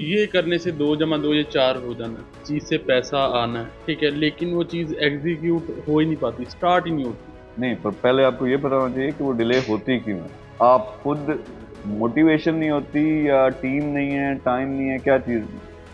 ये करने से 2 जमा 2 ये 4 हो जाना है, चीज़ से पैसा आना है, ठीक है? लेकिन वो चीज़ एग्ज़ीक्यूट हो ही नहीं पाती, स्टार्ट ही नहीं होती। नहीं, पर पहले आपको ये पता होना चाहिए कि वो डिले होती क्यों है। आप खुद मोटिवेशन नहीं होती या टीम नहीं है, टाइम नहीं है, क्या चीज़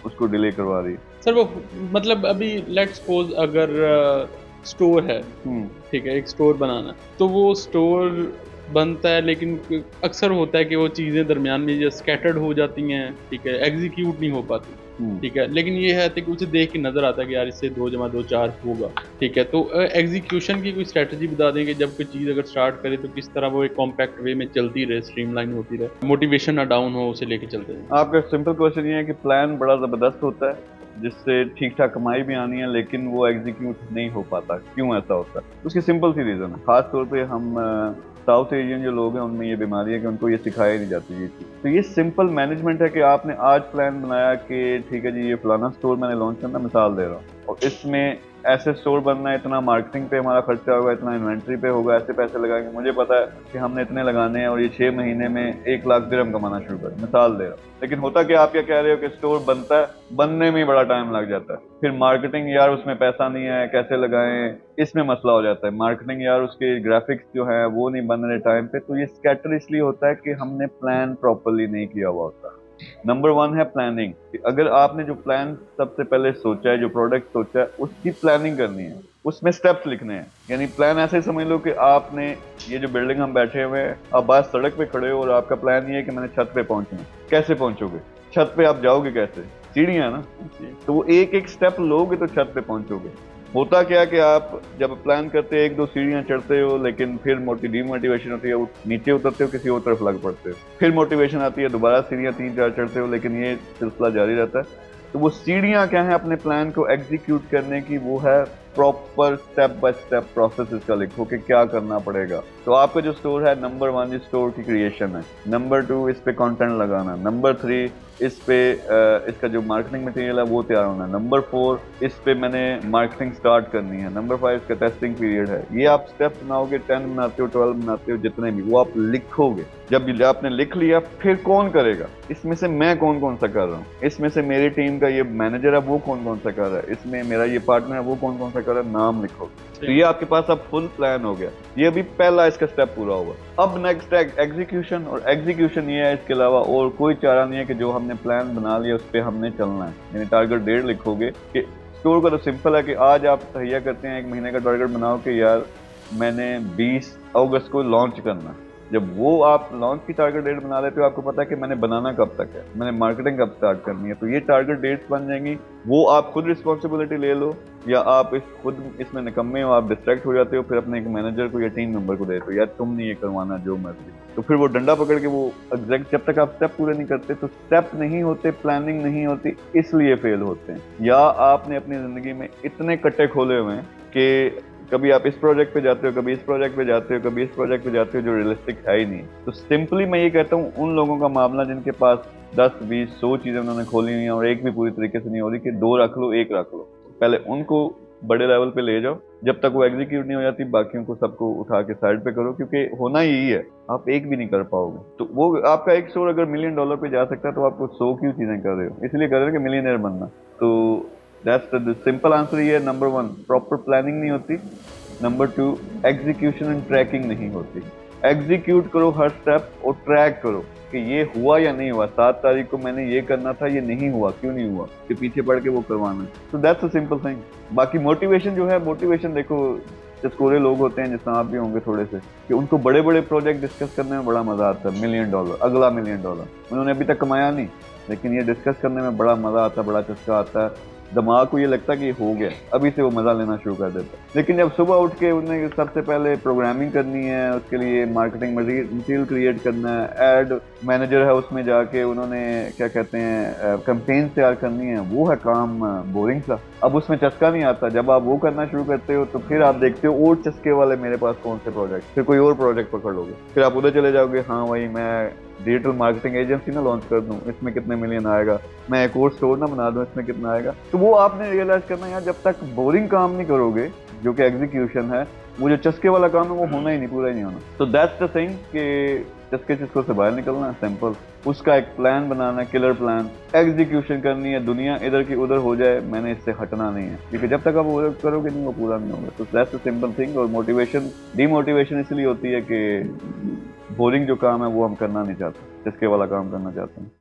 उसको डिले करवा रही है? सर वो मतलब अभी लेट्स सपोज़ अगर स्टोर है, हुँ, ठीक है? एक स्टोर बनाना है, तो वो स्टोर बनता है लेकिन अक्सर होता है कि वो चीज़ें दरमियान में जो स्कैटर्ड हो जाती हैं, ठीक है? एग्ज़ीक्यूट नहीं हो पाती, हुँ। ठीक है? लेकिन ये है कि उसे देख के नज़र आता है कि यार इससे 2 जमा 2 4 होगा, ठीक है? तो एग्ज़ीक्यूशन की कोई स्ट्रैटेजी बता दें कि जब कोई चीज़ अगर स्टार्ट करे तो किस तरह वो एक कॉम्पैक्ट वे में चलती रहे, स्ट्रीमलाइन होती रहे, मोटिवेशन ना डाउन हो उसे लेके चलते रहें? आपका सिंपल क्वेश्चन ये है कि प्लान बड़ा ज़बरदस्त होता है, जिससे ठीक-ठाक कमाई भी आनी है, लेकिन वो एग्ज़ीक्यूट नहीं हो पाता। क्यों ऐसा होता है? उसकी सिंपल सी रीज़न है। ख़ास तौर पे हम साउथ एशियन जो लोग हैं, उनमें ये बीमारी है कि उनको ये सिखाई नहीं जाती ये चीज़। तो ये सिंपल मैनेजमेंट है कि आपने आज प्लान बनाया कि ठीक है जी, ये फलाना स्टोर मैंने लॉन्च करना, मिसाल दे रहा हूँ, और इसमें ऐसे स्टोर बनना है, इतना मार्केटिंग पे हमारा खर्चा होगा, इतना इन्वेंट्री पे होगा, ऐसे पैसे लगाएंगे। मुझे पता है कि हमने इतने लगाने हैं और ये 6 महीने में 1 लाख दिरहम कमाना शुरू करें, मिसाल दे रहा हूँ। लेकिन होता क्या, आप क्या कह रहे हो कि स्टोर बनता है, बनने में ही बड़ा टाइम लग जाता है। फिर मार्केटिंग, यार उसमें पैसा नहीं है, कैसे लगाएं, इसमें मसला हो जाता है। मार्केटिंग, यार उसके ग्राफिक्स जो है वो नहीं बन रहे टाइम पे। तो ये स्कैटर इसलिए होता है कि हमने प्लान प्रॉपरली नहीं किया हुआ होता। नंबर वन है प्लानिंग। अगर आपने जो प्लान सबसे पहले सोचा है, जो प्रोडक्ट सोचा है, उसकी प्लानिंग करनी है, उसमें स्टेप्स लिखने हैं। यानी प्लान ऐसे समझ लो कि आपने ये जो बिल्डिंग हम बैठे हुए हैं, आप बाहर सड़क पे खड़े हो और आपका प्लान ये है कि मैंने छत पे पहुंचना है। कैसे पहुंचोगे? छत पे आप जाओगे कैसे? सीढ़ियां है ना। जी। तो वो एक एक स्टेप लोगे तो छत पे पहुंचोगे। होता क्या कि आप जब प्लान करते हो, 1-2 सीढ़ियां चढ़ते हो, लेकिन फिर डीमोटिवेशन होती है, नीचे उतरते हो, किसी और तरफ लग पड़ते हो। फिर मोटिवेशन आती है, दोबारा सीढ़ियां 3-4 चढ़ते हो, लेकिन ये सिलसिला जारी रहता है। तो वो सीढ़ियां क्या है अपने प्लान को एग्जीक्यूट करने की? वो है proper step by step process. इसका लिखो कि क्या करना पड़ेगा। तो आपका जो स्टोर है, नंबर 1 इस स्टोर की क्रिएशन है, नंबर 2 इस पे कंटेंट लगाना, नंबर 3 इस पे इसका जो मार्केटिंग मटेरियल है वो तैयार होना है, नंबर 4 इस पे मैंने मार्केटिंग स्टार्ट करनी है, नंबर 5 इसका टेस्टिंग पीरियड है। ये आप स्टेप्स बनाओगे, 10 बनाते हो, 12 बनाते हो, जितने भी, वो आप लिखोगे। जब आपने लिख लिया, फिर कौन करेगा? इसमें से मैं कौन कौन सा कर रहा हूँ, इसमें से मेरी टीम का ये मैनेजर है वो कौन कौन सा कर रहा है, इसमें मेरा ये पार्टनर है वो कौन कौन सा कर रहा है, नाम लिखो। तो ये आपके पास अब फुल प्लान हो गया। ये अभी पहला इसका स्टेप पूरा हुआ। अब नेक्स्ट है एग्जीक्यूशन, और एग्जीक्यूशन ये है, इसके अलावा और कोई चारा नहीं है कि जो हमने प्लान बना लिया उस पर हमने चलना है। यानी टारगेट डेट लिखोगे कि स्टोर का तो सिंपल है कि आज आप तैयार करते हैं, 1 महीने का टारगेट बनाओ कि यार मैंने 20 अगस्त को लॉन्च करना है। जब वो आप लॉन्च की टारगेट डेट बना लेते हो, आपको पता है कि मैंने बनाना कब तक है, मैंने मार्केटिंग कब स्टार्ट करनी है, तो ये टारगेट डेट्स बन जाएंगी। वो आप खुद रिस्पॉन्सिबिलिटी ले लो, या आप खुद इसमें निकम्मे हो, आप डिस्ट्रैक्ट हो जाते हो, फिर अपने एक मैनेजर को या टीम मेंबर को देते हो, यार तुमने ये करवाना जो मर्जी। तो फिर वो डंडा पकड़ के वो एग्जैक्ट, जब तक आप स्टेप पूरे नहीं करते, तो स्टेप नहीं होते, प्लानिंग नहीं होती, इसलिए फेल होते हैं। या आपने अपनी जिंदगी में इतने कट्टे खोले हुए हैं कि कभी आप इस प्रोजेक्ट पे जाते हो, कभी इस प्रोजेक्ट पे जाते हो, कभी इस प्रोजेक्ट पे जाते हो, जो रियलिस्टिक है ही नहीं। तो सिंपली मैं ये कहता हूँ, उन लोगों का मामला जिनके पास 10, 20, 100 चीजें उन्होंने खोली हुई हैं और एक भी पूरी तरीके से नहीं हो रही, कि 2 रख लो, 1 रख लो, पहले उनको बड़े लेवल पे ले जाओ। जब तक वो एग्जीक्यूट नहीं हो जाती, बाकियों को सबको उठा के साइड पे करो, क्योंकि होना यही है, आप एक भी नहीं कर पाओगे। तो वो आपका एक स्टोर अगर $1 मिलियन पे जा सकता है, तो आपको 100 क्यों चीजें कर रहे हो? इसलिए कर रहे हो कि मिलियनर बनना। तो दैट्स द सिंपल आंसर। ये है नंबर 1, प्रॉपर प्लानिंग नहीं होती, नंबर 2 एग्जीक्यूशन एंड ट्रैकिंग नहीं होती। एग्जीक्यूट करो हर स्टेप, और ट्रैक करो कि ये हुआ या नहीं हुआ। 7 तारीख को मैंने ये करना था, ये नहीं हुआ, क्यों नहीं हुआ, कि पीछे पड़ के वो करवाना है। तो दैट्स अ सिंपल थिंग। बाकी मोटिवेशन जो है, मोटिवेशन देखो, चस्कोरे लोग होते हैं, जिस तरह आप भी होंगे थोड़े से, कि उनको बड़े बड़े प्रोजेक्ट डिस्कस करने में बड़ा मजा आता है। $1 मिलियन, अगला $1 मिलियन, उन्होंने अभी तक कमाया नहीं, लेकिन ये डिस्कस करने में बड़ा मजा आता है, बड़ा चस्का आता है। दिमाग को ये लगता है कि ये हो गया, अभी से वो मजा लेना शुरू कर देता है। लेकिन जब सुबह उठ के उन्हें सबसे पहले प्रोग्रामिंग करनी है, उसके लिए मार्केटिंग मटेरियल क्रिएट करना है, एड मैनेजर है उसमें जाके उन्होंने क्या कहते हैं कैंपेन तैयार करनी है, वो है काम बोरिंग सा। अब उसमें चस्का नहीं आता। जब आप वो करना शुरू करते हो, तो फिर आप देखते हो और चस्के वाले मेरे पास कौन से प्रोजेक्ट, फिर कोई और प्रोजेक्ट पकड़ लोगे, फिर आप उधर चले जाओगे, हाँ भाई मैं डिजिटल मार्केटिंग एजेंसी ना लॉन्च कर दूं, इसमें कितने मिलियन आएगा, मैं एक और स्टोर ना बना दूं, इसमें कितना आएगा। तो वो आपने रियलाइज करना है, यार जब तक बोरिंग काम नहीं करोगे, जो कि एग्जीक्यूशन है, वो जो चस्के वाला काम है, वो होना ही नहीं, पूरा ही नहीं होना। तो दैट्स द थिंग कि जिसके जिसको से बाहर निकलना है, सिंपल। उसका एक प्लान बनाना, किलर प्लान, एग्जीक्यूशन करनी है, दुनिया इधर की उधर हो जाए, मैंने इससे हटना नहीं है, क्योंकि जब तक आप वो करोगे नहीं वो पूरा नहीं होगा। तो दैट्स अ सिंपल थिंग। और मोटिवेशन, डीमोटिवेशन इसलिए होती है कि बोरिंग जो काम है वो हम करना नहीं चाहते, जिसके वाला काम करना चाहते हैं।